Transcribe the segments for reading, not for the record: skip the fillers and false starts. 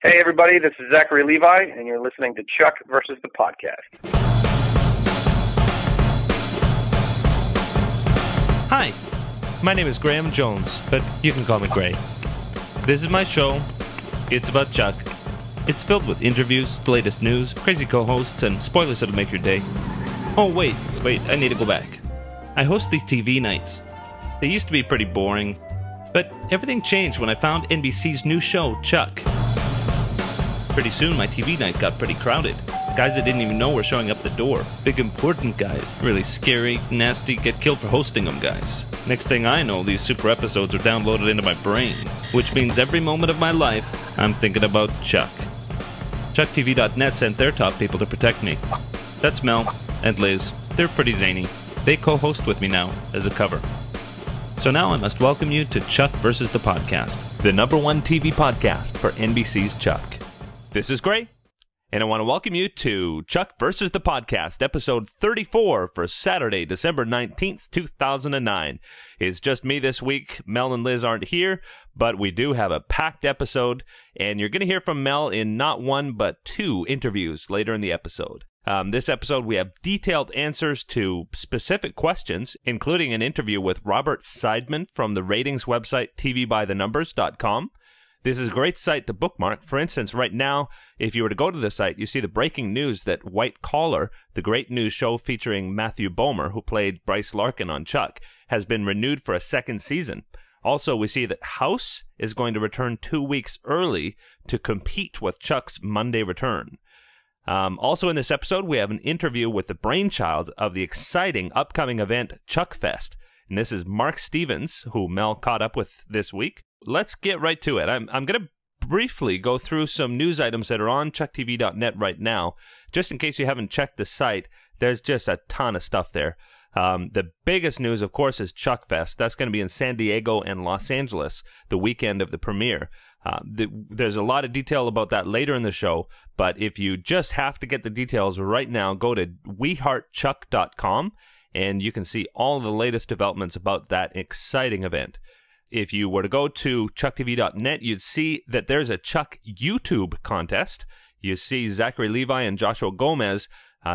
Hey everybody, this is Zachary Levi, and you're listening to Chuck versus the Podcast. Hi, my name is Graham Jones, but you can call me Gray. This is my show. It's about Chuck. It's filled with interviews, the latest news, crazy co-hosts, and spoilers that'll make your day. Oh, wait, I need to go back. I host these TV nights. They used to be pretty boring, but everything changed when I found NBC's new show, Chuck. Pretty soon, my TV night got pretty crowded. Guys I didn't even know were showing up the door. Big, important guys. Really scary, nasty, get killed for hosting them guys. Next thing I know, these super episodes are downloaded into my brain, which means every moment of my life, I'm thinking about Chuck. ChuckTV.net sent their top people to protect me. That's Mel and Liz. They're pretty zany. They co-host with me now as a cover. So now I must welcome you to Chuck versus the Podcast, the #1 TV podcast for NBC's Chuck. This is Gray, and I want to welcome you to Chuck versus the Podcast, episode 34 for Saturday, December 19th, 2009. It's just me this week. Mel and Liz aren't here, but we do have a packed episode, and you're going to hear from Mel in not one, but 2 interviews later in the episode. This episode, we have detailed answers to specific questions, including an interview with Robert Seidman from the ratings website tvbythenumbers.com. This is a great site to bookmark. For instance, right now, if you were to go to the site, you see the breaking news that White Collar, the great news show featuring Matthew Bomer, who played Bryce Larkin on Chuck, has been renewed for a 2nd season. Also, we see that House is going to return 2 weeks early to compete with Chuck's Monday return. Also in this episode, we have an interview with the brainchild of the exciting upcoming event, Chuckfest. And this is Mark Stevens, who Mel caught up with this week. Let's get right to it. I'm going to briefly go through some news items that are on ChuckTV.net right now. Just in case you haven't checked the site, there's just a ton of stuff there. The biggest news, of course, is Chuckfest. That's going to be in San Diego and Los Angeles the weekend of the premiere. There's a lot of detail about that later in the show, but if you just have to get the details right now, go to weheartchuck.com, and you can see all the latest developments about that exciting event. If you were to go to ChuckTV.net, you'd see that there's a Chuck YouTube contest. You see Zachary Levi and Joshua Gomez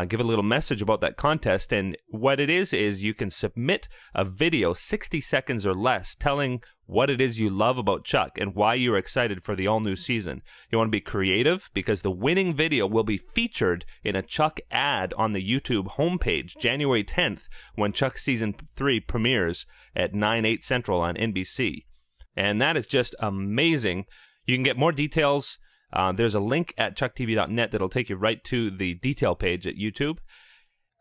give a little message about that contest, and what it is you can submit a video 60 seconds or less telling what it is you love about Chuck and why you're excited for the all-new season. You want to be creative because the winning video will be featured in a Chuck ad on the YouTube homepage January 10th when Chuck Season 3 premieres at 9/8 Central on NBC. And that is just amazing. You can get more details. There's a link at ChuckTV.net that'll take you right to the detail page at YouTube.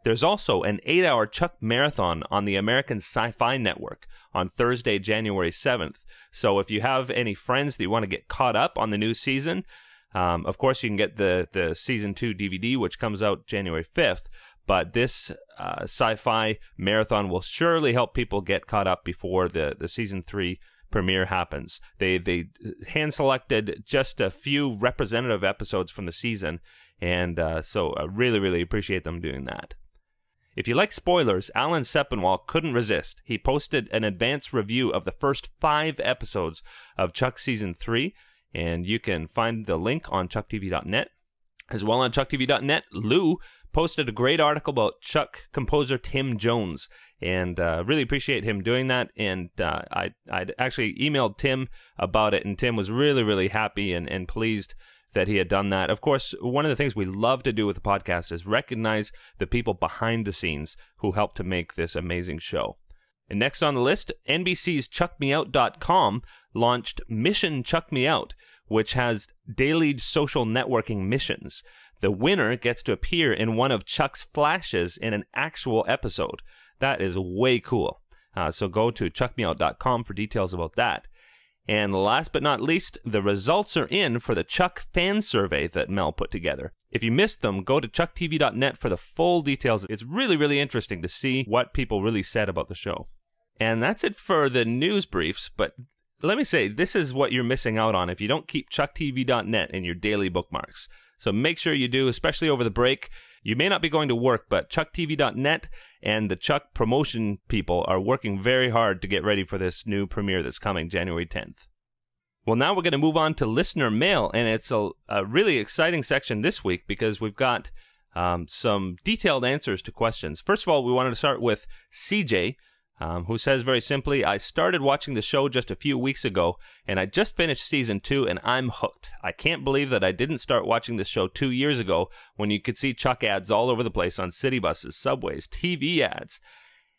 There's also an 8-hour Chuck marathon on the American Sci-Fi Network on Thursday, January 7th. So if you have any friends that you want to get caught up on the new season, of course you can get the Season 2 DVD, which comes out January 5th. But this sci-fi marathon will surely help people get caught up before the Season 3 premiere happens. They hand-selected just a few representative episodes from the season, and so I really appreciate them doing that. If you like spoilers, Alan Sepinwall couldn't resist. He posted an advanced review of the first 5 episodes of Chuck Season 3, and you can find the link on ChuckTV.net. As well on ChuckTV.net, Lou posted a great article about Chuck composer Tim Jones, and really appreciate him doing that. And I'd actually emailed Tim about it, and Tim was really happy and pleased that he had done that. Of course, one of the things we love to do with the podcast is recognize the people behind the scenes who helped to make this amazing show. And next on the list, NBC's ChuckMeOut.com launched Mission Chuck Me Out, which has daily social networking missions. The winner gets to appear in one of Chuck's flashes in an actual episode. That is way cool. So go to ChuckMeOut.com for details about that. And last but not least, the results are in for the Chuck fan survey that Mel put together. If you missed them, go to ChuckTV.net for the full details. It's really interesting to see what people really said about the show. And that's it for the news briefs, but let me say, this is what you're missing out on if you don't keep ChuckTV.net in your daily bookmarks. So make sure you do, especially over the break. You may not be going to work, but ChuckTV.net and the Chuck promotion people are working very hard to get ready for this new premiere that's coming January 10th. Well, now we're going to move on to listener mail, and it's a really exciting section this week because we've got some detailed answers to questions. First of all, we wanted to start with CJ, who says very simply, I started watching the show just a few weeks ago, and I just finished season 2, and I'm hooked. I can't believe that I didn't start watching the show 2 years ago when you could see Chuck ads all over the place on city buses, subways, TV ads.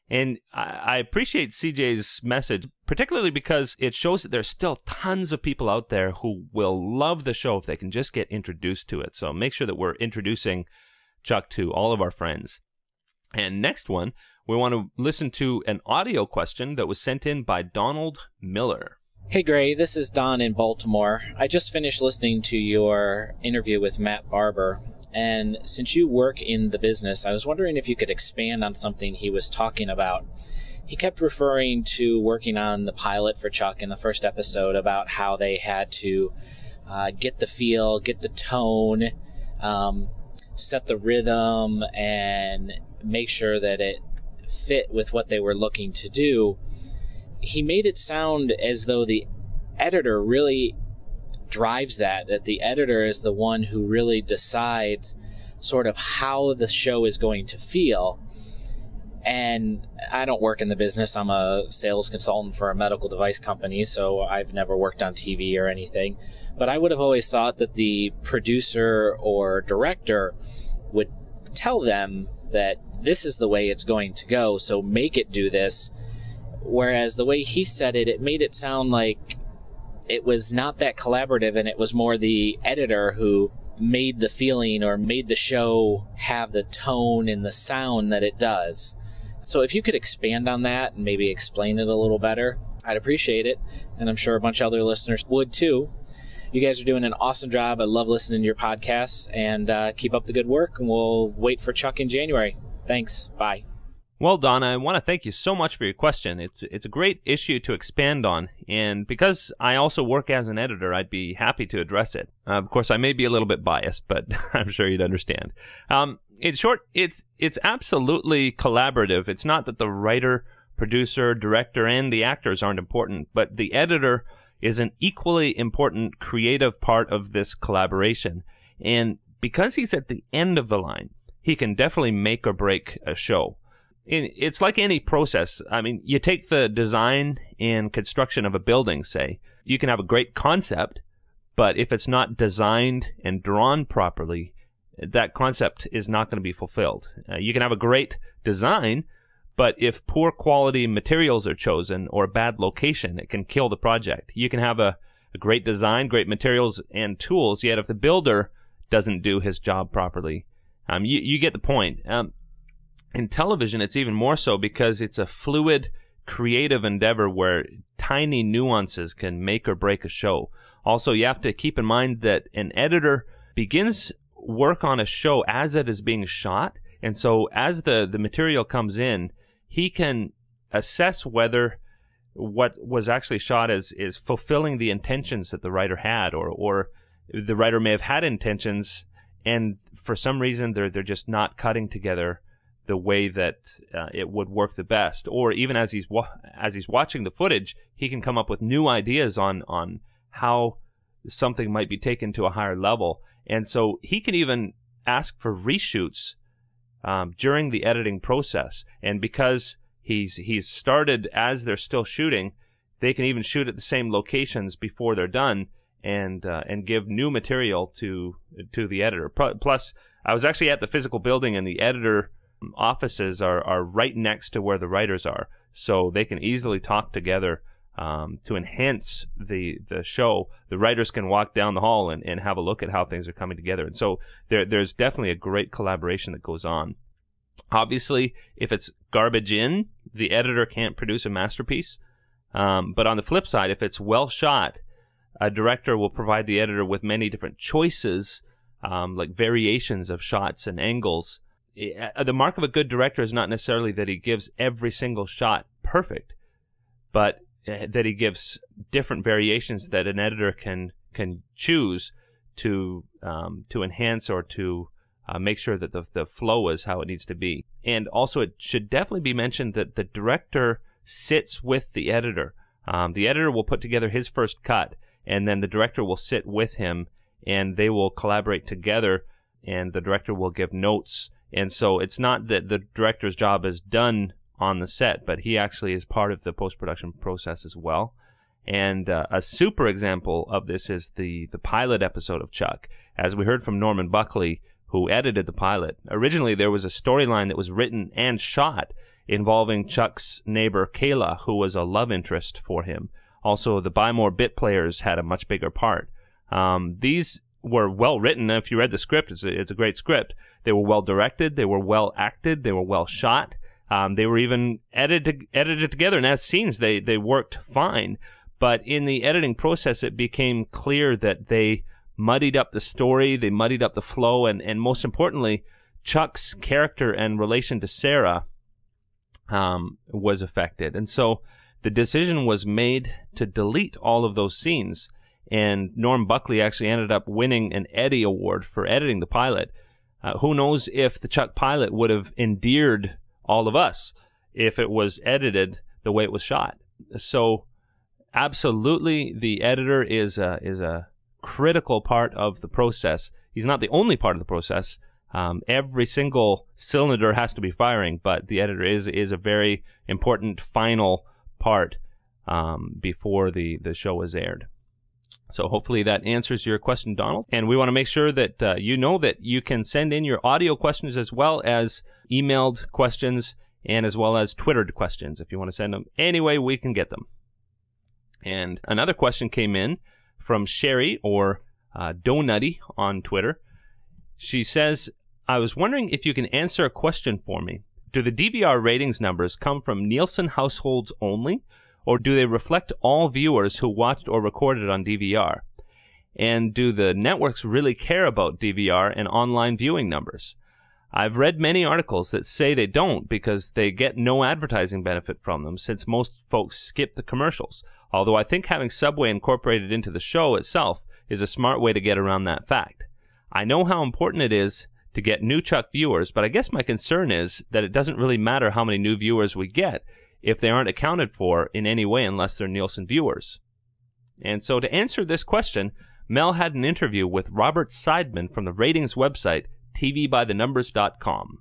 And I appreciate CJ's message, particularly because it shows that there's still tons of people out there who will love the show if they can just get introduced to it. So make sure that we're introducing Chuck to all of our friends. And next one, we want to listen to an audio question that was sent in by Donald Miller. Hey Gray, this is Don in Baltimore. I just finished listening to your interview with Matt Barber, and since you work in the business, I was wondering if you could expand on something he was talking about. He kept referring to working on the pilot for Chuck in the first episode about how they had to get the feel, get the tone, set the rhythm, and make sure that it fit with what they were looking to do. He made it sound as though the editor really drives that the editor is the one who really decides sort of how the show is going to feel. And I don't work in the business. I'm a sales consultant for a medical device company, so I've never worked on TV or anything. But I would have always thought that the producer or director would tell them that this is the way it's going to go, so make it do this. Whereas the way he said it, it made it sound like it was not that collaborative, and it was more the editor who made the feeling or made the show have the tone and the sound that it does. So if you could expand on that and maybe explain it a little better, I'd appreciate it. And I'm sure a bunch of other listeners would too. You guys are doing an awesome job. I love listening to your podcasts, and keep up the good work, and we'll wait for Chuck in January. Thanks. Bye. Well, Donna, I want to thank you so much for your question. It's a great issue to expand on, and because I also work as an editor, I'd be happy to address it. Of course, I may be a little bit biased, but I'm sure you'd understand. In short, it's absolutely collaborative. It's not that the writer, producer, director, and the actors aren't important, but the editor is an equally important creative part of this collaboration. And because he's at the end of the line, he can definitely make or break a show. It's like any process. I mean, you take the design and construction of a building, say. You can have a great concept, but if it's not designed and drawn properly, that concept is not going to be fulfilled. You can have a great design, but if poor quality materials are chosen or a bad location, it can kill the project. You can have a great design, great materials and tools, yet if the builder doesn't do his job properly, you get the point. In television, it's even more so because it's a fluid, creative endeavor where tiny nuances can make or break a show. Also, you have to keep in mind that an editor begins work on a show as it is being shot, and so as the material comes in, he can assess whether what was actually shot is fulfilling the intentions that the writer had, or the writer may have had intentions, and for some reason they're just not cutting together the way that it would work the best. Or even as he's watching the footage, he can come up with new ideas on how something might be taken to a higher level. And so he can even ask for reshoots during the editing process. And because he's started as they're still shooting, they can even shoot at the same locations before they're done and give new material to the editor. Plus, I was actually at the physical building, and the editor offices are right next to where the writers are, so they can easily talk together to enhance the show. The writers can walk down the hall and have a look at how things are coming together, and so there's definitely a great collaboration that goes on. Obviously, if it's garbage in, the editor can't produce a masterpiece, but on the flip side, if it's well shot, a director will provide the editor with many different choices, like variations of shots and angles. The mark of a good director is not necessarily that he gives every single shot perfect, but that he gives different variations that an editor can choose to enhance or to make sure that the flow is how it needs to be. And also, it should definitely be mentioned that the director sits with the editor. The editor will put together his first cut, and then the director will sit with him, and they will collaborate together, and the director will give notes. And so it's not that the director's job is done on the set, but he actually is part of the post-production process as well. And a super example of this is the pilot episode of Chuck. As we heard from Norman Buckley, who edited the pilot, originally there was a storyline that was written and shot involving Chuck's neighbor Kayla, who was a love interest for him. Also, the Buy More Bit players had a much bigger part. These were well written. If you read the script, it's a great script. They were well directed. They were well acted. They were well shot. They were even edited together, and as scenes, they worked fine. But in the editing process, it became clear that they muddied up the story, they muddied up the flow, and most importantly, Chuck's character and relation to Sarah was affected. And so the decision was made to delete all of those scenes, and Norm Buckley actually ended up winning an Eddie Award for editing the pilot. Who knows if the Chuck pilot would have endeared all of us if it was edited the way it was shot. So absolutely, the editor is a critical part of the process. He's not the only part of the process. Every single cylinder has to be firing, but the editor is a very important final part before the show is aired. So hopefully that answers your question, Donald. And we want to make sure that you know that you can send in your audio questions as well as emailed questions and as well as Twittered questions. If you want to send them any way, we can get them. And another question came in from Sherry, or Donutty on Twitter. She says, I was wondering if you can answer a question for me. Do the DVR ratings numbers come from Nielsen households only, or do they reflect all viewers who watched or recorded on DVR? And do the networks really care about DVR and online viewing numbers? I've read many articles that say they don't because they get no advertising benefit from them, since most folks skip the commercials. Although I think having Subway incorporated into the show itself is a smart way to get around that fact. I know how important it is to get new Chuck viewers, but I guess my concern is that it doesn't really matter how many new viewers we get if they aren't accounted for in any way unless they're Nielsen viewers. And so to answer this question, Mel had an interview with Robert Seidman from the ratings website tvbythenumbers.com.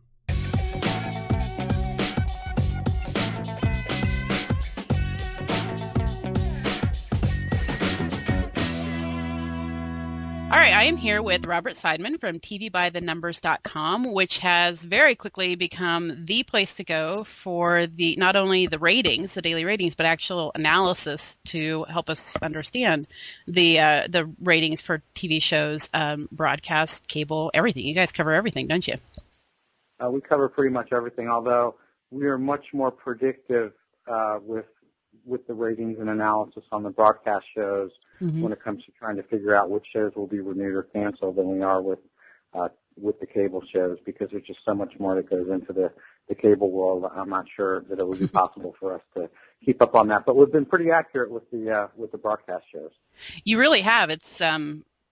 All right, I am here with Robert Seidman from tvbythenumbers.com, which has very quickly become the place to go for the not only the ratings, the daily ratings, but actual analysis to help us understand the ratings for TV shows, broadcast, cable, everything. You guys cover everything, don't you? We cover pretty much everything, although we are much more predictive with the ratings and analysis on the broadcast shows when it comes to trying to figure out which shows will be renewed or canceled than we are with the cable shows, because there's just so much more that goes into the cable world. I'm not sure that it would be possible for us to keep up on that, but we've been pretty accurate with the broadcast shows. You really have. It's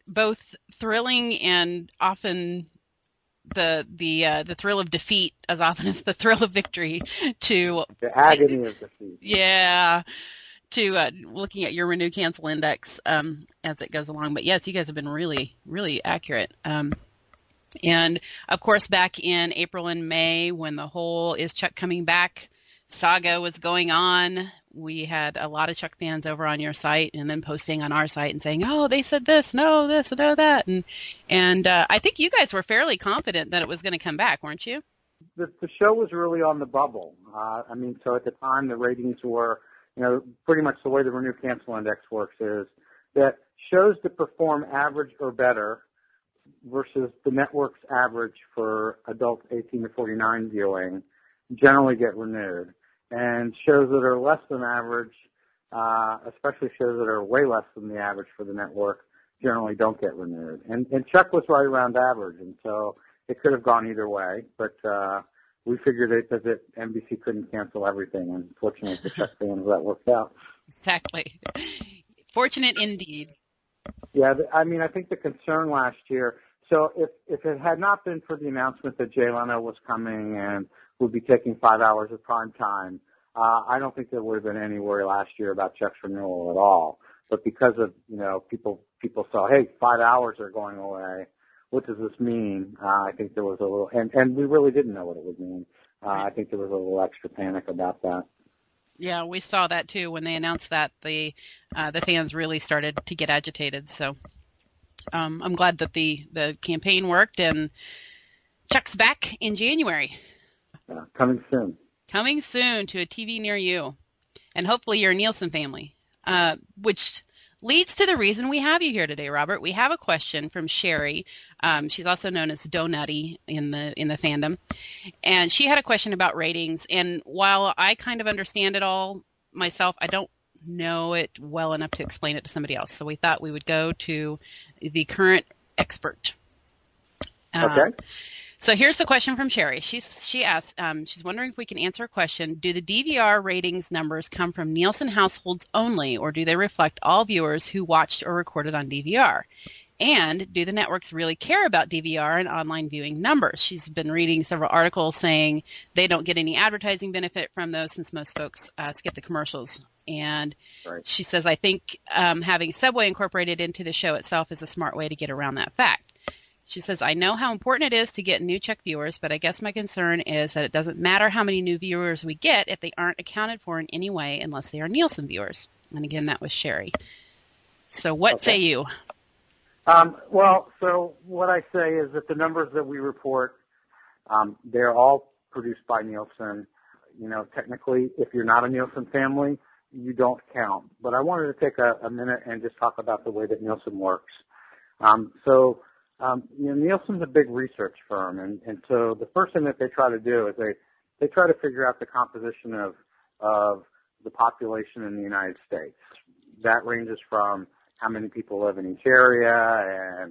both thrilling and often the thrill of defeat as often as the thrill of victory, to the agony of defeat. Yeah, to looking at your renew cancel index as it goes along. But yes, you guys have been really, really accurate. And of course, back in April and May, when the whole "Is Chuck Coming Back" saga was going on, we had a lot of Chuck fans over on your site and then posting on our site and saying, "Oh, they said this, no that," and I think you guys were fairly confident that it was going to come back, weren't you? The show was really on the bubble. So at the time, the ratings were, pretty much the way the renew cancel index works is that shows that perform average or better versus the network's average for adults 18 to 49 viewing generally get renewed. And shows that are less than average, especially shows that are way less than the average for the network, generally don't get renewed. And Chuck was right around average, and so it could have gone either way. But we figured that NBC couldn't cancel everything, and fortunately for Chuck fans, that worked out. Exactly. Fortunate indeed. Yeah, I think the concern last year, so if it had not been for the announcement that Jay Leno was coming and would be taking 5 hours of prime time, I don't think there would have been any worry last year about Chuck's renewal at all. But because of, people saw, hey, 5 hours are going away. What does this mean? I think there was a little, and we really didn't know what it would mean. I think there was a little extra panic about that. Yeah, we saw that too when they announced that. The fans really started to get agitated. So I'm glad that the campaign worked, and Chuck's back in January. Coming soon. Coming soon to a TV near you, and hopefully your Nielsen family, which leads to the reason we have you here today, Robert. We have a question from Sherry. She's also known as Donutty in the fandom, and she had a question about ratings. And while I kind of understand it all myself, I don't know it well enough to explain it to somebody else. So we thought we would go to the current expert. Okay. So here's the question from Sherry. She asked, she's wondering if we can answer a question. Do the DVR ratings numbers come from Nielsen households only, or do they reflect all viewers who watched or recorded on DVR? And do the networks really care about DVR and online viewing numbers? She's been reading several articles saying they don't get any advertising benefit from those since most folks skip the commercials. And right. She says, I think having Subway incorporated into the show itself is a smart way to get around that fact. She says, I know how important it is to get new Chuck viewers, but I guess my concern is that it doesn't matter how many new viewers we get if they aren't accounted for in any way unless they are Nielsen viewers. And again, that was Sherry. So what say you? So what I say is that the numbers that we report, they're all produced by Nielsen. Technically, if you're not a Nielsen family, you don't count. But I wanted to take a minute and just talk about the way that Nielsen works. Nielsen's a big research firm, and so the first thing that they try to do is they try to figure out the composition of the population in the United States. That ranges from how many people live in each area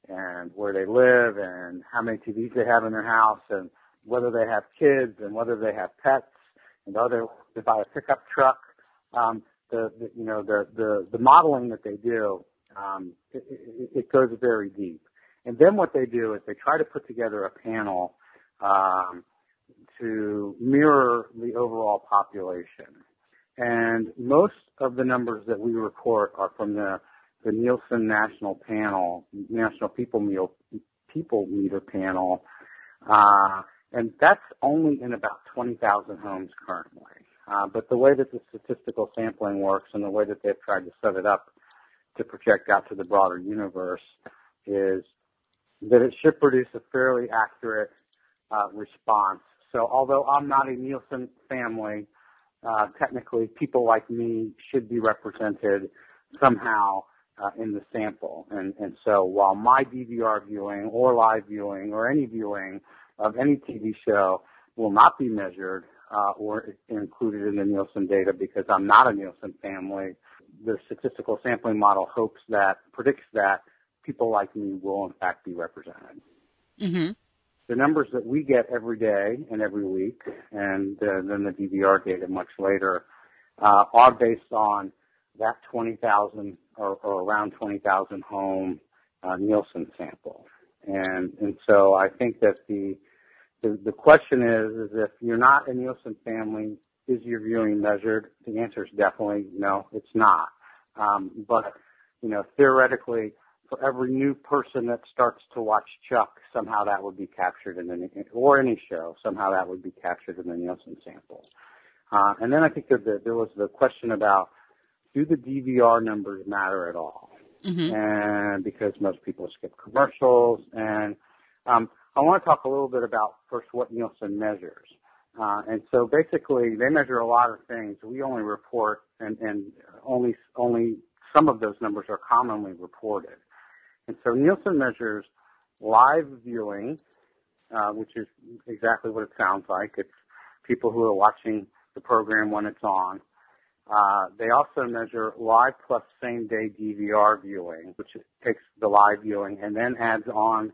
and where they live and how many TVs they have in their house and whether they have kids and whether they have pets and whether they buy a pickup truck. The modeling that they do, it goes very deep. And then what they do is they try to put together a panel to mirror the overall population. And most of the numbers that we report are from the Nielsen National Panel, National People Meter Panel, and that's only in about 20,000 homes currently. But the way that the statistical sampling works and the way that they've tried to set it up to project out to the broader universe is that it should produce a fairly accurate response. So although I'm not a Nielsen family, technically people like me should be represented somehow in the sample. And so while my DVR viewing or live viewing or any viewing of any TV show will not be measured or included in the Nielsen data because I'm not a Nielsen family, the statistical sampling model predicts that people like me will, in fact, be represented. Mm-hmm. The numbers that we get every day and every week, and then the DVR data much later, are based on that 20,000 or around 20,000 home Nielsen sample. And so I think that the question is if you're not a Nielsen family, is your viewing measured? The answer is definitely no, it's not. But theoretically, for every new person that starts to watch Chuck, somehow that would be captured or any show, somehow that would be captured in the Nielsen sample. And then I think that there was the question about, do the DVR numbers matter at all? Mm-hmm. And because most people skip commercials. And I want to talk a little bit about first what Nielsen measures. And so basically they measure a lot of things. We only report, and only some of those numbers are commonly reported. And so Nielsen measures live viewing, which is exactly what it sounds like. It's people who are watching the program when it's on. They also measure live plus same-day DVR viewing, which takes the live viewing and then adds on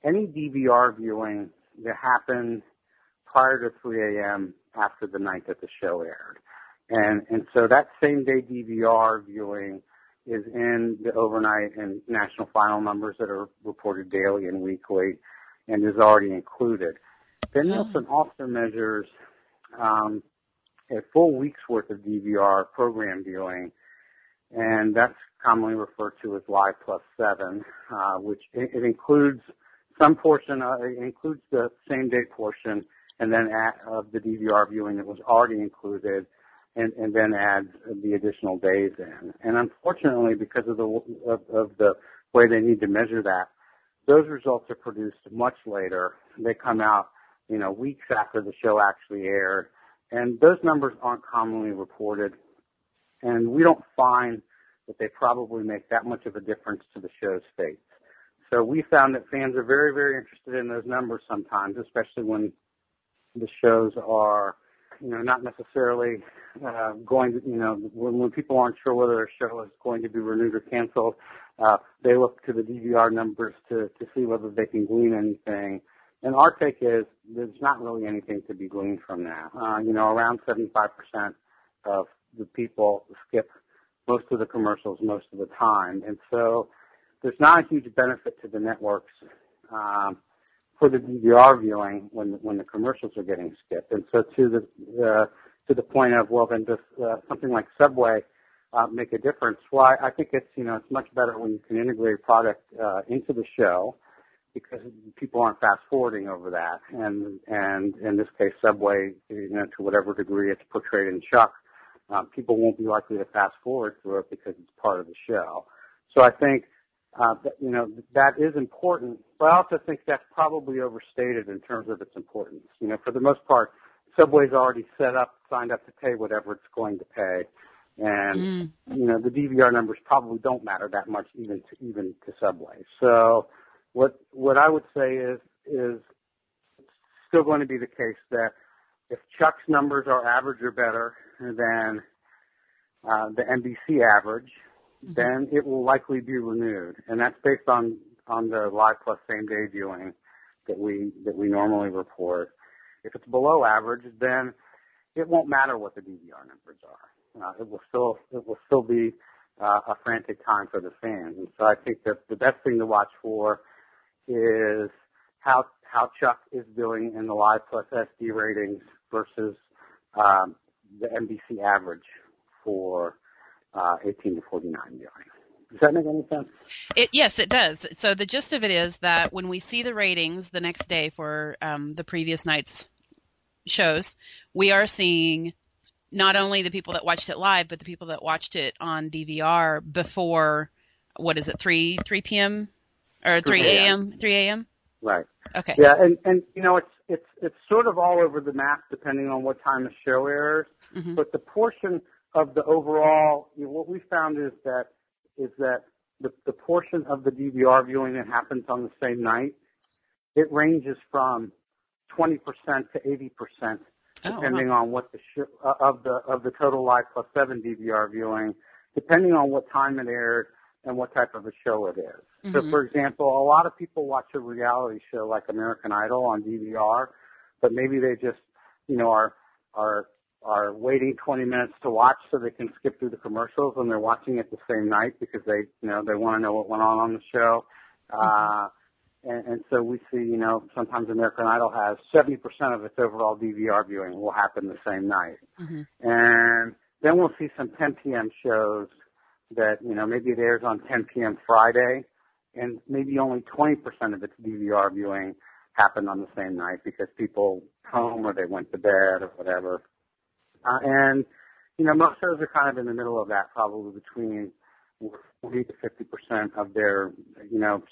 any DVR viewing that happened prior to 3 a.m. after the night that the show aired. And so that same-day DVR viewing is in the overnight and national final numbers that are reported daily and weekly and is already included. Then Nielsen also measures a full week's worth of DVR program viewing and that's commonly referred to as Live Plus 7, which it includes some portion, it includes the same-day portion, and then of the DVR viewing that was already included, and then adds the additional days in. And unfortunately, because of the way they need to measure that, those results are produced much later. They come out, weeks after the show actually aired, and those numbers aren't commonly reported. And we don't find that they probably make that much of a difference to the show's fate. So we found that fans are very, very interested in those numbers sometimes, especially when the shows are, not necessarily going to, when people aren't sure whether a show is going to be renewed or canceled, they look to the DVR numbers to see whether they can glean anything. And our take is there's not really anything to be gleaned from that. Around 75% of the people skip most of the commercials most of the time. And so there's not a huge benefit to the networks for the DVR viewing when the commercials are getting skipped. And so to the point of, well, then does something like Subway make a difference? Well, I think it's much better when you can integrate product into the show, because people aren't fast forwarding over that. And in this case, Subway, to whatever degree it's portrayed in Chuck, people won't be likely to fast forward through it because it's part of the show. So I think that is important, but I also think that's probably overstated in terms of its importance. For the most part, Subway's already signed up to pay whatever it's going to pay, and the DVR numbers probably don't matter that much even to Subway. So what I would say is it's still going to be the case that if Chuck's numbers are average or better than the NBC average, then it will likely be renewed, and that's based on the Live Plus same-day viewing that we normally report. If it's below average, then it won't matter what the DVR numbers are. It will still be a frantic time for the fans, and so I think that the best thing to watch for is how Chuck is doing in the Live Plus SD ratings versus the NBC average for 18 to 49 viewing. Does that make any sense? Yes, it does. So the gist of it is that when we see the ratings the next day for the previous night's shows, we are seeing not only the people that watched it live, but the people that watched it on DVR before, 3 p.m. or 3 a.m.? 3 a.m.? Right. Okay. Yeah, and it's sort of all over the map depending on what time the show airs, but the portion of the overall, what we found is that the portion of the DVR viewing that happens on the same night, it ranges from 20% to 80%, depending on what the of the total Live Plus 7 DVR viewing, depending on what time it aired and what type of a show it is. So, for example, a lot of people watch a reality show like American Idol on DVR, but maybe they just are waiting 20 minutes to watch so they can skip through the commercials, and they're watching it the same night because they want to know what went on the show. And so we see, sometimes American Idol has 70% of its overall DVR viewing will happen the same night. And then we'll see some 10 p.m. shows that, maybe it airs on 10 p.m. Friday, and maybe only 20% of its DVR viewing happened on the same night because people home or they went to bed or whatever. And most shows are kind of in the middle of that, probably between 40 to 50% of their,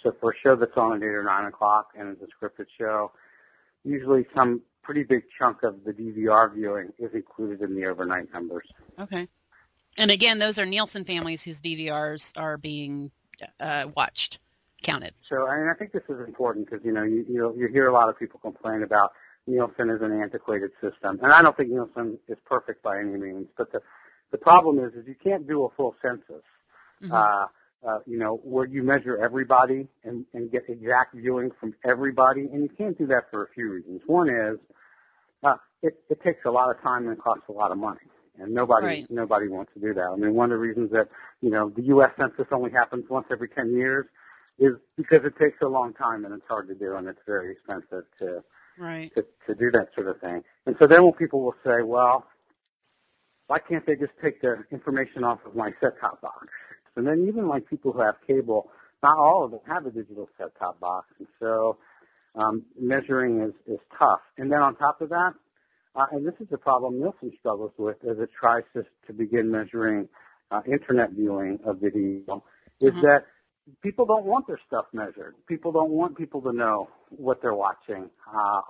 so for a show that's on at 8 or 9 o'clock and is a scripted show, usually some pretty big chunk of the DVR viewing is included in the overnight numbers. Okay. And again, those are Nielsen families whose DVRs are being counted. So, I think this is important because, you hear a lot of people complain about Nielsen is an antiquated system. And I don't think Nielsen is perfect by any means, but the problem is you can't do a full census, where you measure everybody and get exact viewing from everybody, and you can't do that for a few reasons. One is it takes a lot of time and it costs a lot of money, and nobody wants to do that. I mean, one of the reasons that, the U.S. Census only happens once every 10 years is because it takes a long time and it's hard to do and it's very expensive to do that sort of thing. And so then when people will say, well, why can't they just take the information off of my set-top box? And then even like people who have cable, not all of them have a digital set-top box, and so measuring is tough. And then on top of that, and this is the problem Nielsen struggles with as it tries to begin measuring internet viewing of video, is that people don't want their stuff measured. People don't want people to know what they're watching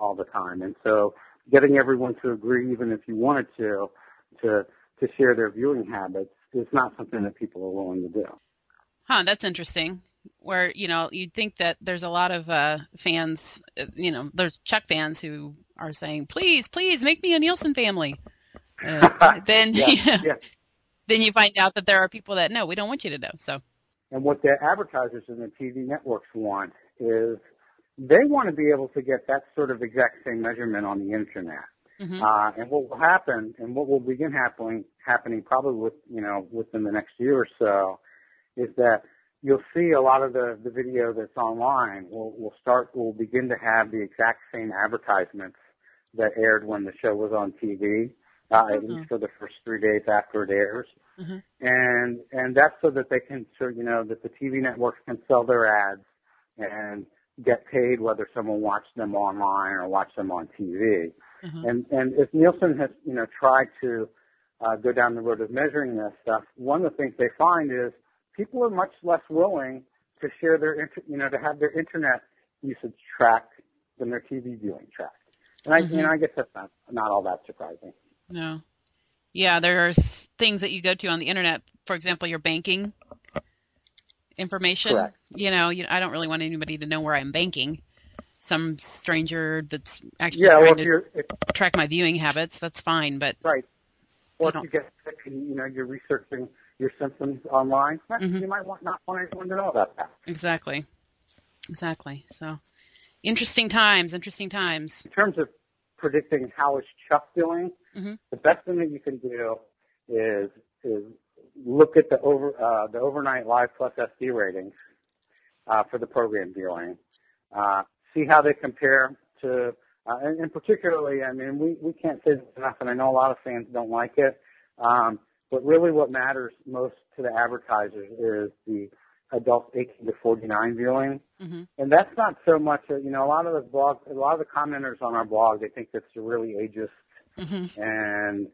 all the time. And so getting everyone to agree, even if you wanted to share their viewing habits is not something that people are willing to do. Huh, that's interesting. Where, you'd think that there's a lot of fans, there's Chuck fans who are saying, please make me a Nielsen family. Then then you find out that there are people that, no, we don't want you to know. So. And what the advertisers and the TV networks want is they want to be able to get that sort of exact same measurement on the internet. And what will happen, and what will begin happening probably within the next year or so, is that you'll see a lot of the video that's online will begin to have the exact same advertisements that aired when the show was on TV, at least for the first 3 days after it airs. And that's so that they can, that the TV networks can sell their ads and get paid whether someone watched them online or watched them on TV. And if Nielsen has, tried to go down the road of measuring this stuff, one of the things they find is people are much less willing to share their, to have their internet usage tracked than their TV viewing tracked. And I guess that's not all that surprising. No. Yeah, there are things that you go to on the internet, for example, your banking information. Correct. I don't really want anybody to know where I'm banking. Some stranger that's actually trying to track my viewing habits, that's fine, but... Right. Or if you get sick and, you're researching your symptoms online, you might not want anyone to know about that. Exactly. So, interesting times. In terms of predicting how is Chuck doing, the best thing that you can do is look at the overnight live plus SD ratings for the program viewing. See how they compare to, and particularly, we can't say this enough, and I know a lot of fans don't like it, but really what matters most to the advertisers is the adults 18 to 49 viewing. And that's not so much, a lot of the commenters on our blog, they think that's really ageist, and,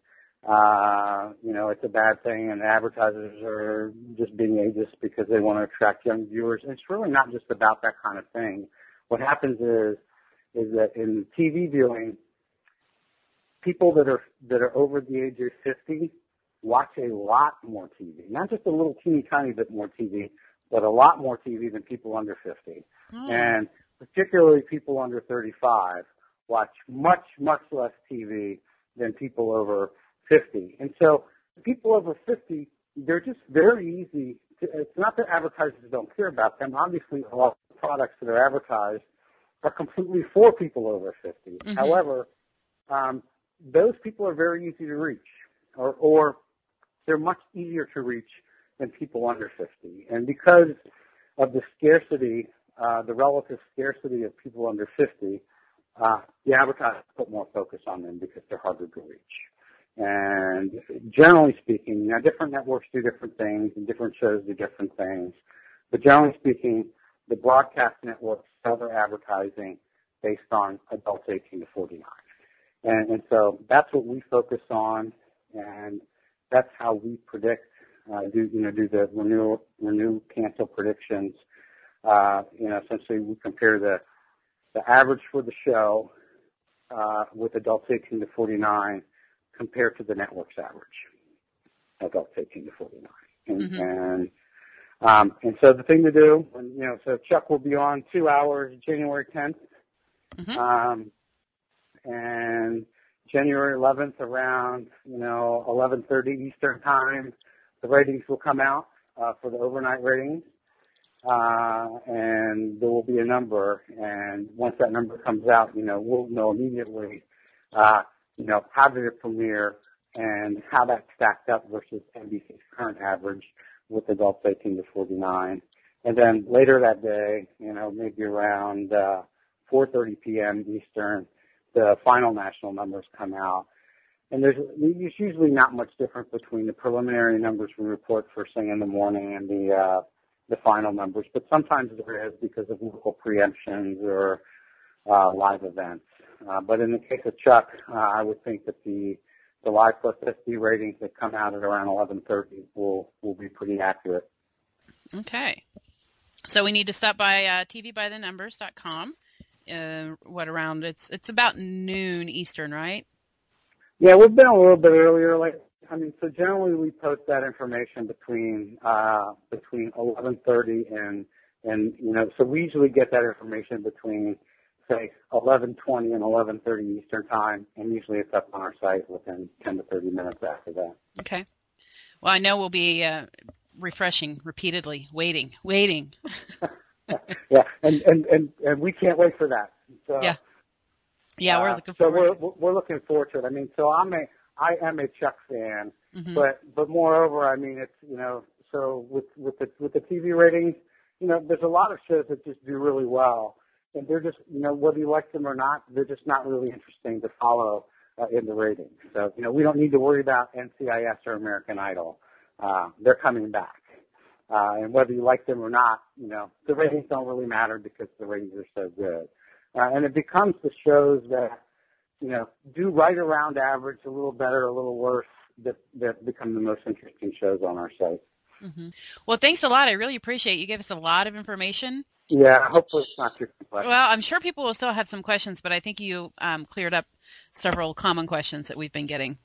it's a bad thing, and the advertisers are just being ageist because they want to attract young viewers. And it's really not just about that kind of thing. What happens is that in TV viewing, people that are over the age of 50 watch a lot more TV, not just a little teeny tiny bit more TV, but a lot more TV than people under 50. And particularly people under 35 watch much, much less TV than people over 50. And so people over 50, they're just very easy. It's not that advertisers don't care about them. Obviously, a lot of the products that are advertised are completely for people over 50. However, those people are very easy to reach, or they're much easier to reach than people under 50. And because of the scarcity, the relative scarcity of people under 50, the advertisers put more focus on them because they're harder to reach. And generally speaking, different networks do different things and different shows do different things. But generally speaking, the broadcast networks sell their advertising based on adults 18 to 49. And so that's what we focus on, and that's how we predict, do the renew, cancel predictions. Essentially we compare the average for the show with adults 18 to 49 compared to the network's average, adults 18 to 49. And so the thing to do, so Chuck will be on 2 hours, January 10th, and January 11th around, 11:30 Eastern time, the ratings will come out for the overnight ratings, and there will be a number, and once that number comes out, we'll know immediately, how did it premiere and how that stacked up versus NBC's current average with adults 18 to 49. And then later that day, maybe around 4:30 p.m. Eastern, the final national numbers come out. and there's usually not much difference between the preliminary numbers we report first thing in the morning and the final numbers, but sometimes there is because of local preemptions or live events. But in the case of Chuck, I would think that the live plus SD ratings that come out at around 11:30 will be pretty accurate. Okay. So we need to stop by tvbythenumbers.com. It's about noon Eastern, right? Yeah, we've been a little bit earlier. So generally we post that information between 11:30 and so we usually get that information between, say, 11:20 and 11:30 Eastern time, and usually it's up on our site within 10 to 30 minutes after that. Okay. Well, I know we'll be refreshing repeatedly, waiting. Yeah, and we can't wait for that. So, yeah, we're looking forward. So we're looking forward to it. I mean, so I am a Chuck fan, mm-hmm. but moreover, I mean, it's so with the TV ratings, there's a lot of shows that just do really well, and they're just whether you like them or not, they're just not really interesting to follow in the ratings. So we don't need to worry about NCIS or American Idol. They're coming back. And whether you like them or not, the ratings don't really matter because the ratings are so good. And it becomes the shows that, do right around average, a little better, a little worse, that become the most interesting shows on our site. Mm-hmm. Well, thanks a lot. I really appreciate it. You gave us a lot of information. Yeah, hopefully it's not too complex. Well, I'm sure people will still have some questions, but I think you cleared up several common questions that we've been getting.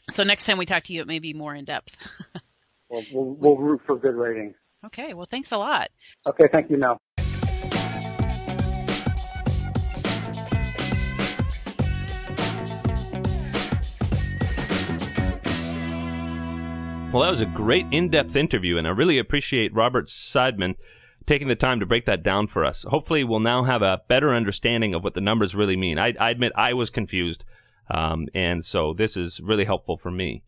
So next time we talk to you, it may be more in depth. We'll root for good ratings. Okay. Well, thanks a lot. Okay. Thank you, Mel. Well, that was a great in-depth interview, and I really appreciate Robert Seidman taking the time to break that down for us. Hopefully, we'll now have a better understanding of what the numbers really mean. I admit I was confused, and so this is really helpful for me.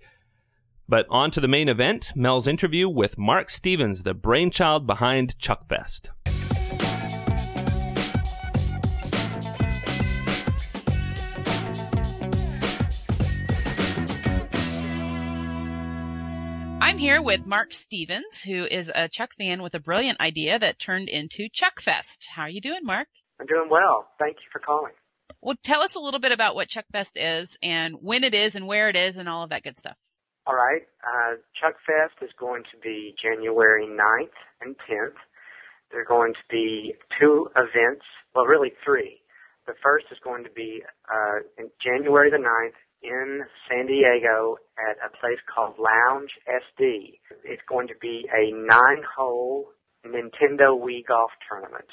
But on to the main event, Mel's interview with Mark Stevens, the brainchild behind Chuckfest. I'm here with Mark Stevens, who is a Chuck fan with a brilliant idea that turned into Chuckfest. How are you doing, Mark? I'm doing well. Thank you for calling. Well, tell us a little bit about what Chuckfest is and when it is and where it is and all of that good stuff. All right. Chuckfest is going to be January 9th and 10th. There are going to be 2 events, well, really 3. The first is going to be in January the 9th in San Diego at a place called Lounge SD. It's going to be a 9-hole Nintendo Wii golf tournament.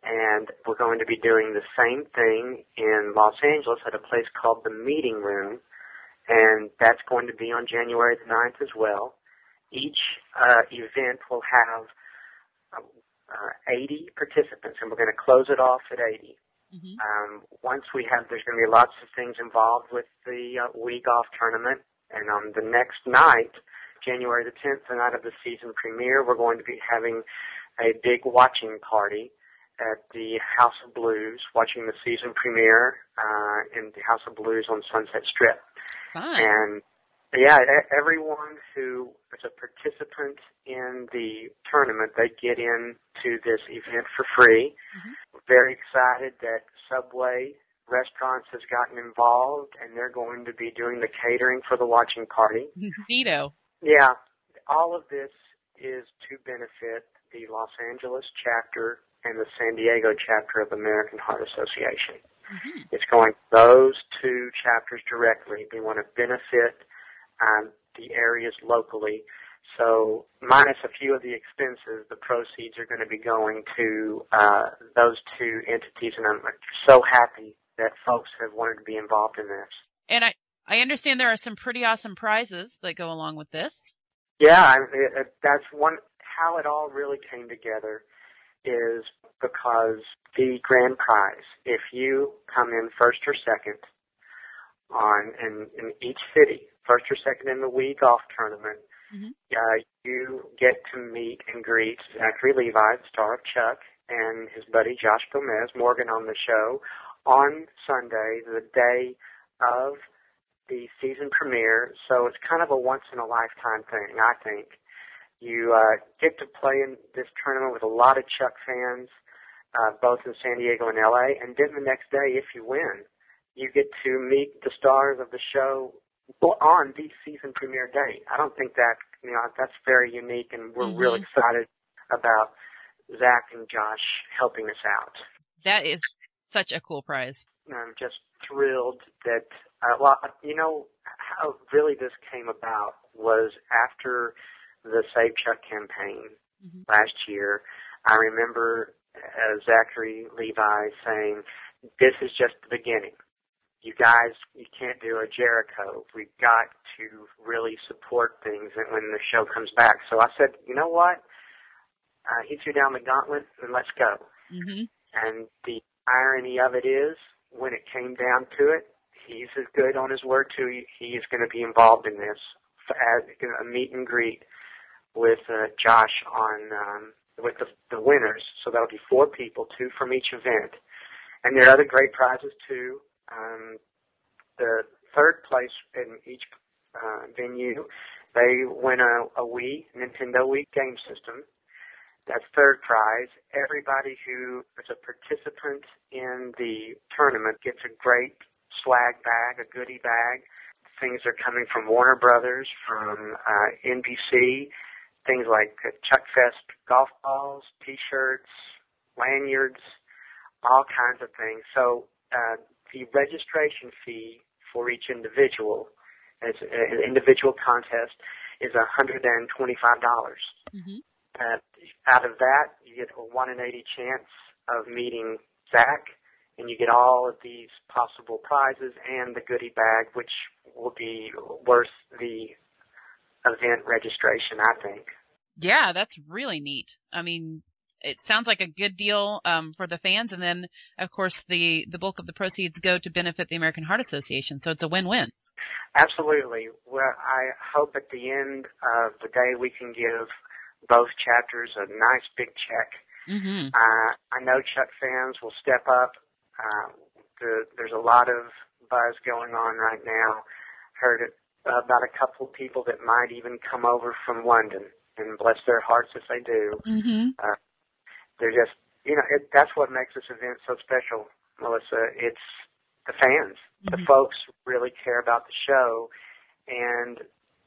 And we're going to be doing the same thing in Los Angeles at a place called the Meeting Room, and that's going to be on January the 9th as well. Each event will have 80 participants, and we're going to close it off at 80. Mm-hmm. Once there's going to be lots of things involved with the Wii golf tournament, and on the next night, January the 10th, the night of the season premiere, we're going to be having a big watching party at the House of Blues, watching the season premiere in the House of Blues on Sunset Strip. Fun. And yeah, everyone who is a participant in the tournament, they get into this event for free. Mm-hmm. We're very excited that Subway Restaurants has gotten involved, and they're going to be doing the catering for the watching party. Neato. Yeah, all of this is to benefit the Los Angeles chapter and the San Diego chapter of the American Heart Association. Mm-hmm. It's going to those 2 chapters directly. They want to benefit the areas locally. So minus a few of the expenses, the proceeds are going to be going to those 2 entities, and I'm so happy that folks have wanted to be involved in this. And I understand there are some pretty awesome prizes that go along with this. Yeah, that's how it all really came together is because the grand prize, if you come in first or second in each city, first or second in the Wii golf tournament, mm-hmm. You get to meet and greet Zachary Levi, the star of Chuck, and his buddy Josh Gomez, Morgan on the show, on Sunday, the day of the season premiere, so it's kind of a once-in-a-lifetime thing, I think. You get to play in this tournament with a lot of Chuck fans, both in San Diego and L.A., and then the next day, if you win, you get to meet the stars of the show on the season premiere day. I don't think that, that's very unique, and we're real excited about Zach and Josh helping us out. That is such a cool prize. I'm just thrilled that, how really this came about was after the Save Chuck campaign last year. I remember Zachary Levi saying, "This is just the beginning. You guys, you can't do a Jericho. We've got to really support things when the show comes back." So I said, you know what? He threw down the gauntlet, and let's go. And the irony of it is, when it came down to it, he's as good on his word, too. He is going to be involved in this as a meet and greet with Josh with the winners. So that'll be 4 people, 2 from each event. And there are other great prizes, too. The third place in each venue, they win a Nintendo Wii game system. That's third prize. Everybody who is a participant in the tournament gets a great swag bag, a goodie bag. Things are coming from Warner Brothers, from NBC, things like Chuckfest golf balls, T-shirts, lanyards, all kinds of things. So the registration fee for each individual, as an individual contest, is $125. Out of that, you get a 1 in 80 chance of meeting Zach, and you get all of these possible prizes and the goodie bag, which will be worth the event registration, I think. Yeah, that's really neat. I mean, it sounds like a good deal for the fans, and then, of course, the bulk of the proceeds go to benefit the American Heart Association, so it's a win-win. Absolutely. Well, I hope at the end of the day we can give both chapters a nice big check. I know Chuck fans will step up. There's a lot of buzz going on right now. Heard about a couple of people that might even come over from London, and bless their hearts if they do. They're just, that's what makes this event so special, Melissa. It's the fans. The folks really care about the show, and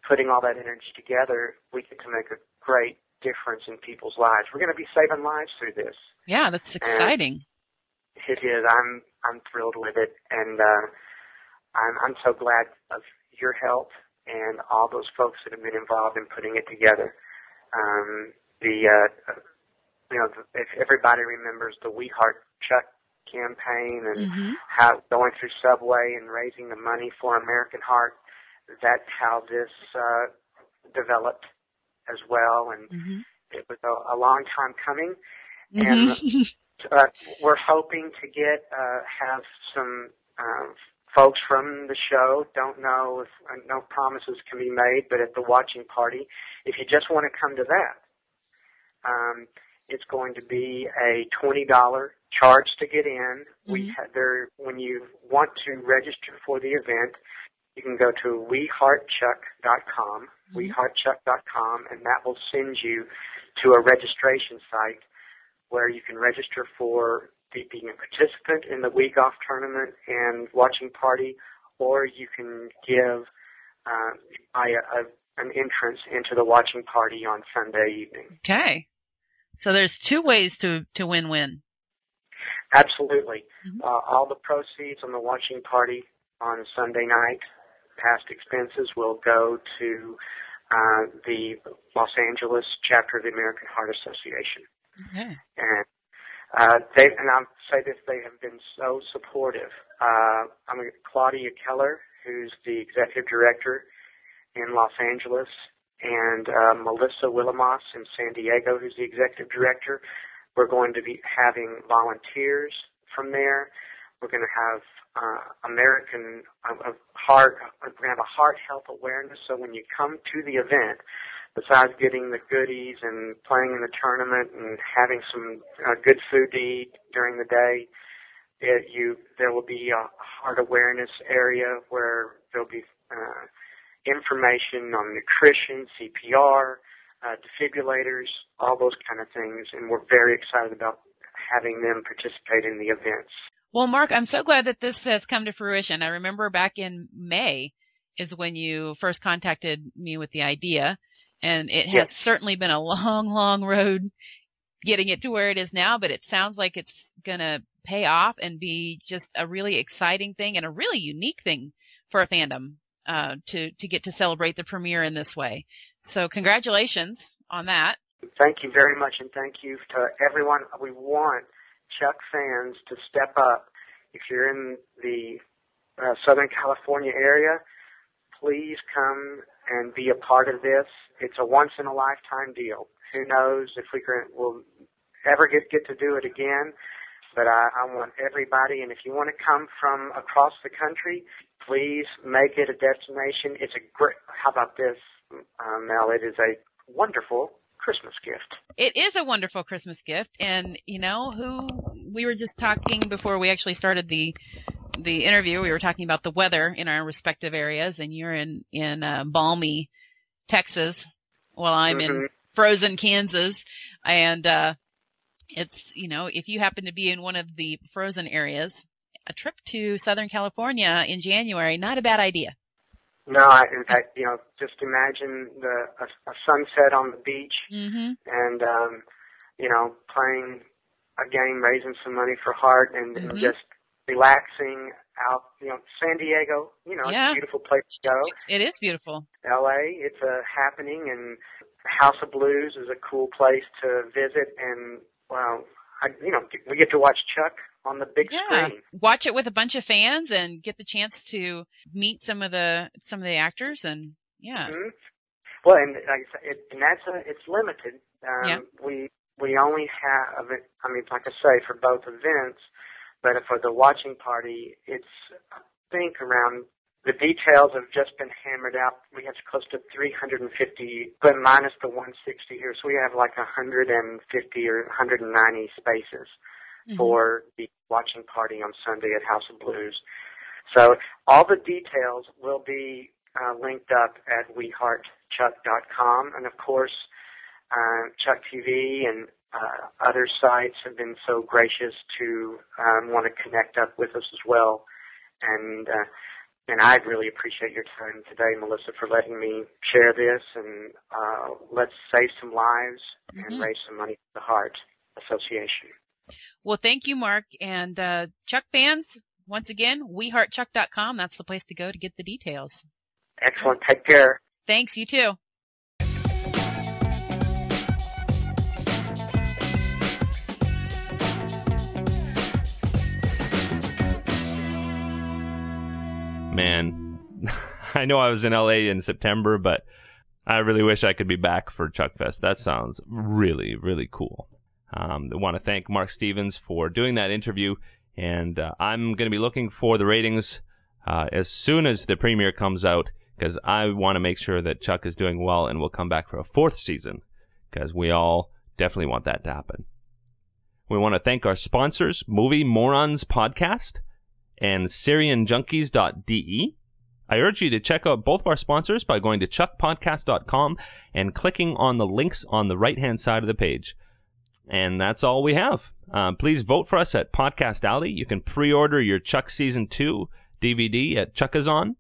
putting all that energy together, we get to make a great difference in people's lives. We're going to be saving lives through this. Yeah, that's exciting. And it is. I'm thrilled with it, and I'm so glad of your help and all those folks that have been involved in putting it together. If everybody remembers the We Heart Chuck campaign and how going through Subway and raising the money for American Heart, that's how this developed as well, and it was a long time coming, and we're hoping to have some folks from the show. Don't know if no promises can be made, but at the watching party, if you just want to come to that, it's going to be a $20 charge to get in. When you want to register for the event, you can go to weheartchuck.com, weheartchuck.com, and that will send you to a registration site where you can register for being a participant in the Wii Golf Tournament and watching party, or you can give an entrance into the watching party on Sunday evening. Okay. So there's 2 ways to win-win. Absolutely. All the proceeds on the watching party on Sunday night, past expenses, will go to the Los Angeles chapter of the American Heart Association. Okay. And I'll say this, they have been so supportive. Claudia Keller, who's the executive director in Los Angeles, and Melissa Willamos in San Diego, who's the executive director. We're going to be having volunteers from there. We're going to have we're going to have a heart health awareness, so when you come to the event, besides getting the goodies and playing in the tournament and having some good food to eat during the day, There will be a heart awareness area where there'll be information on nutrition, CPR, defibrillators, all those kind of things, and we're very excited about having them participate in the events. Well, Mark, I'm so glad that this has come to fruition. I remember back in May is when you first contacted me with the idea, and it has certainly been a long, long road getting it to where it is now, but it sounds like it's going to pay off and be just a really exciting thing and a really unique thing for a fandom to get to celebrate the premiere in this way. So congratulations on that. Thank you very much, and thank you to everyone. We want Chuck fans to step up. If you're in the Southern California area, please come and be a part of this. It's a once-in-a-lifetime deal. Who knows if we'll ever get to do it again, but I want everybody, and if you want to come from across the country, please make it a destination. It's a great, how about this, Mel? It is a wonderful Christmas gift. It is a wonderful Christmas gift, and we were just talking before we actually started the interview. We were talking about the weather in our respective areas, and you're in balmy Texas, while I'm in frozen Kansas, and it's if you happen to be in one of the frozen areas, a trip to Southern California in January, not a bad idea. No, in fact, just imagine a sunset on the beach, and playing a game, raising some money for Heart, and just relaxing out. San Diego, it's a beautiful place to go. It is beautiful. L.A., it's a happening, and House of Blues is a cool place to visit, and we get to watch Chuck on the big screen. Watch it with a bunch of fans and get the chance to meet some of the actors, and Well, and like I said, it's limited. We only have it. I mean, like I say, for both events, but for the watching party, it's I think around. The details have just been hammered out. We have close to 350, but minus the 160 here. So we have like 150 or 190 spaces for the watching party on Sunday at House of Blues. So all the details will be linked up at weheartchuck.com. And, of course, Chuck TV and other sites have been so gracious to want to connect up with us as well. And I really appreciate your time today, Melissa, for letting me share this, and let's save some lives and raise some money for the Heart Association. Well, thank you, Mark. And Chuck fans, once again, weheartchuck.com. That's the place to go to get the details. Excellent. Take care. Thanks. You too. Man, I know I was in LA in September, but I really wish I could be back for Chuckfest. That sounds really, really cool. I want to thank Mark Stevens for doing that interview, and I'm going to be looking for the ratings as soon as the premiere comes out, because I want to make sure that Chuck is doing well and will come back for a 4th season, because we all definitely want that to happen. We want to thank our sponsors, Movie Morons Podcast and SyrianJunkies.de. I urge you to check out both of our sponsors by going to chuckpodcast.com and clicking on the links on the right-hand side of the page. And that's all we have. Please vote for us at Podcast Alley. You can pre-order your Chuck Season 2 DVD at Chuckazon.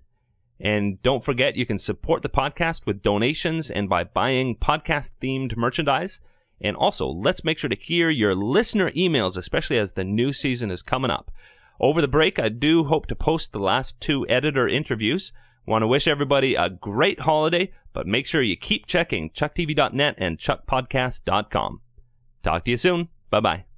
And don't forget, you can support the podcast with donations and by buying podcast-themed merchandise. And also, let's make sure to hear your listener emails, especially as the new season is coming up. Over the break, I do hope to post the last 2 editor interviews. Want to wish everybody a great holiday, but make sure you keep checking ChuckTV.net and ChuckPodcast.com. Talk to you soon. Bye-bye.